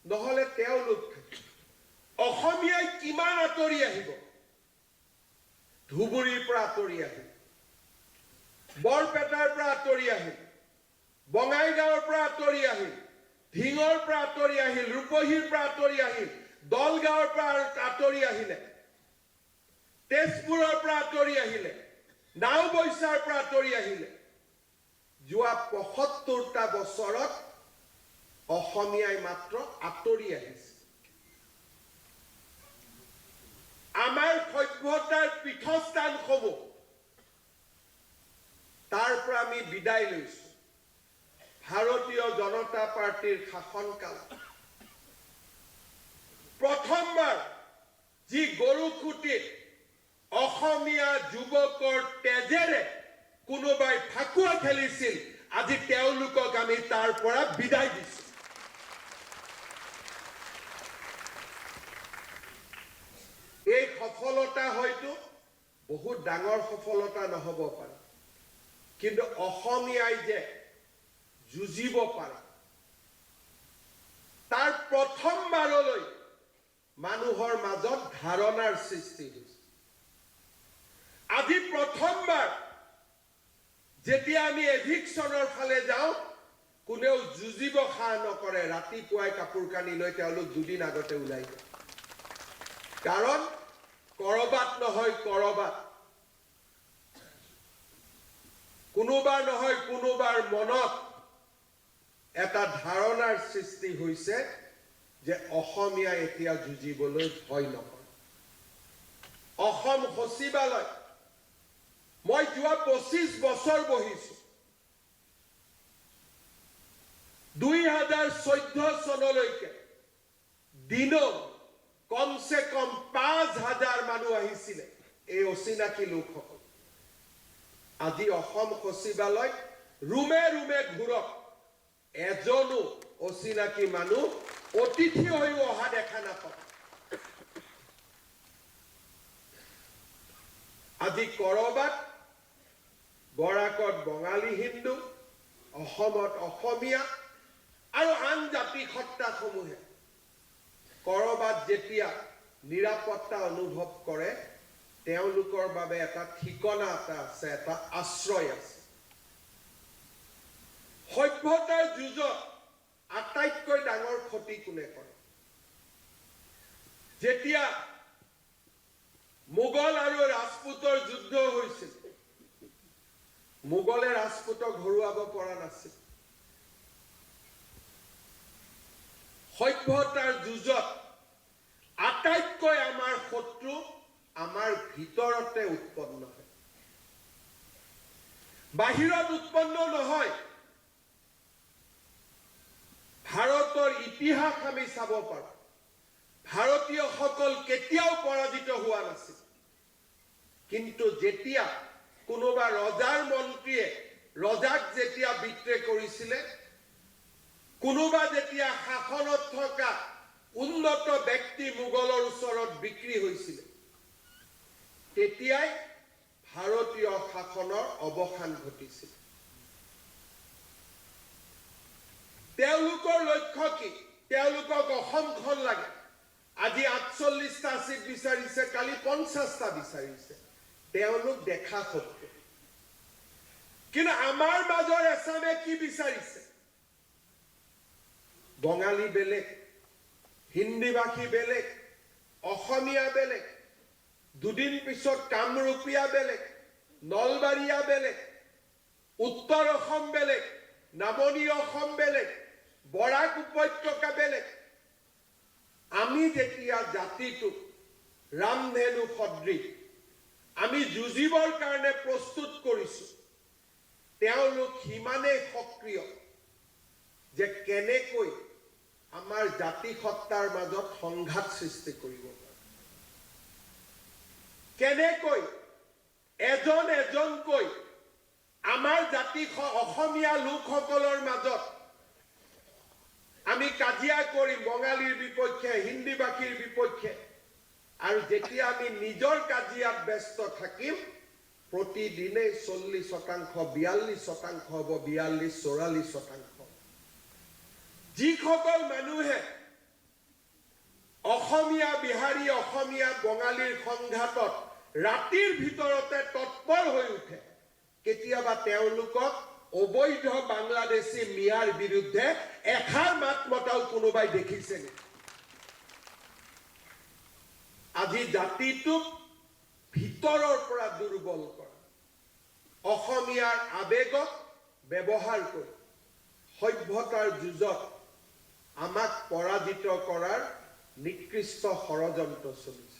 নহলে তেওঁলোক অসমীয়াই কিমান আঁতৰি আহিব ধুবুৰীৰ পৰা আঁতৰি আহিল বৰপেটাৰ পৰা আঁতৰি আহিল বঙাইগাঁৱৰ পৰা আঁতৰি আহিল ধিঙৰ পৰা আঁতৰি আহিল ৰূপহীৰ পৰা আঁতৰি আহিল দলগাঁৱৰ পৰা আঁতৰি আহিলে তেজপুৰৰ পৰা আঁতৰি আহিলে নাওবৈচাৰ পৰা আঁতৰি আহিলে যোৱা ৭৫টা বছৰত অসমীয়াই মাত্ৰ আঁতৰি আহিছে আমাৰ সভ্যতাৰ পীঠস্থানসমূহ তাৰ পৰা আমি বিদায় লৈছো ভাৰতীয় জনতা পাৰ্টিৰ শাসনকাল প্ৰথমবাৰ যি গৰুখুটিত অসমীয়া যুৱকৰ তেজেৰে কোনোবাই ফাকুৱা খেলিছিল আজি তেওঁলোকক আমি তাৰ পৰা বিদায় দিছো এই সফলতা হয়তো বহুত ডাঙৰ সফলতা নহব পাৰে কিন্তু অসমীয়াই যে যুঁজিব পাৰে তাৰ প্ৰথমবাৰলৈ মানুহৰ মাজত ধাৰণাৰ সৃষ্টি হৈছে আজি প্ৰথমবাৰ যেতিয়া আমি এভিকশ্যনৰ ফালে যাওঁ কোনেও যুঁজিব সাহ নকৰে ৰাতিপুৱাই কাপোৰ কানি লৈ তেওঁলোক দুদিন আগতে ওলাই যায় কাৰণ কৰবাত নহয় কৰবাত কোনোবাৰ নহয় কোনোবাৰ মনত এটা ধাৰণাৰ সৃষ্টি হৈছে যে অসমীয়া এতিয়া যুঁজিবলৈ ভয় নকৰে অসম সচিবালয় মই যোৱা ২৫ বছৰ বহিছো ২০১৪ চনলৈকে দিনত কমসে কম ৫,০০০ মানুহ আহিছিলে এই অচিনাকি লোকসকল আজি অসম সচিবালয় ৰুমে ৰুমে ঘূৰক এজনো অচিনাকি মানুহ অতিথি হৈ অহা দেখা নাপাব আজি কৰবাত বৰাকত বঙালী হিন্দু অসমত অসমীয়া আৰু আন জাতি সত্তাসমূহে কৰবাত যেতিয়া নিৰাপত্তা অনুভৱ কৰে তেওঁলোকৰ বাবে এটা ঠিকনা এটা আছে এটা আশ্ৰয় আছে সভ্যতাৰ যুঁজত আটাইতকৈ ডাঙৰ ক্ষতি কোনে কৰে যেতিয়া মোগল আৰু ৰাজপুতৰ যুদ্ধ হৈছিল মোগলে ৰাজপুতক হৰুৱাব পৰা নাছিল সভ্যতাৰ যুঁজত আটাইতকৈ আমাৰ শত্ৰু আমাৰ ভিতৰতে উৎপন্ন হয় বাহিৰত উৎপন্ন নহয় ভাৰতৰ ইতিহাস আমি চাব পাৰোঁ ভাৰতীয়সকল কেতিয়াও পৰাজিত হোৱা নাছিল কিন্তু যেতিয়া কোনোবা ৰজাৰ মন্ত্ৰীয়ে ৰজাক যেতিয়া বিদ্ৰোহ কৰিছিলে কোনোবা যেতিয়া শাসনত থকা উন্নত ব্যক্তি মোগলৰ ওচৰত বিক্ৰী হৈছিল তেতিয়াই ভাৰতীয় শাসনৰ অৱসান ঘটিছিল তেওঁলোকৰ লক্ষ্য কি তেওঁলোকক অসমখন লাগে আজি ৪৮টা সিট বিচাৰিছে কালি ৫০টা বিচাৰিছে তেওঁলোক দেখা সত্য কিন্তু আমাৰ মাজৰ এছামে কি বিচাৰিছে বঙালী বেলেগ হিন্দীভাষী বেলেগ অসমীয়া বেলেগ দুদিন পিছত কামৰূপীয়া বেলেগ নলবাৰীয়া বেলেগ উত্তৰ অসম বেলেগ নামনি অসম বেলেগ বৰাক উপত্যকা বেলেগ আমি যেতিয়া জাতিটোক ৰামধেনু সদৃশ আমি যুঁজিবৰ কাৰণে প্ৰস্তুত কৰিছো তেওঁলোক সিমানেই সক্ৰিয় যে কেনেকৈ আমাৰ জাতি সত্তাৰ মাজত সংঘাত সৃষ্টি কৰিব পাৰে কেনেকৈ এজন এজনকৈ আমাৰ জাতি অসমীয়া লোকসকলৰ মাজত আমি কাজিয়া কৰিম বঙালীৰ বিপক্ষে হিন্দীভাষীৰ বিপক্ষে আৰু যেতিয়া আমি নিজৰ কাজিয়াত ব্যস্ত থাকিম প্ৰতিদিনে 40% 42% হ'ব 42-44% যিসকল মানুহে অসমীয়া বিহাৰী অসমীয়া বঙালীৰ সংঘাতত ৰাতিৰ ভিতৰতে তৎপৰ হৈ উঠে কেতিয়াবা তেওঁলোকক অবৈধ বাংলাদেশী মিয়াৰ বিৰুদ্ধে এখাৰ মাত মতাও কোনোবাই দেখিছে নেকি আজি জাতিটোক ভিতৰৰ পৰা দুৰ্বল কৰা অসমীয়াৰ আবেগক ব্যৱহাৰ কৰি সভ্যতাৰ যুঁজত আমাক পৰাজিত কৰাৰ নিকৃষ্ট ষড়যন্ত্ৰ চলিছে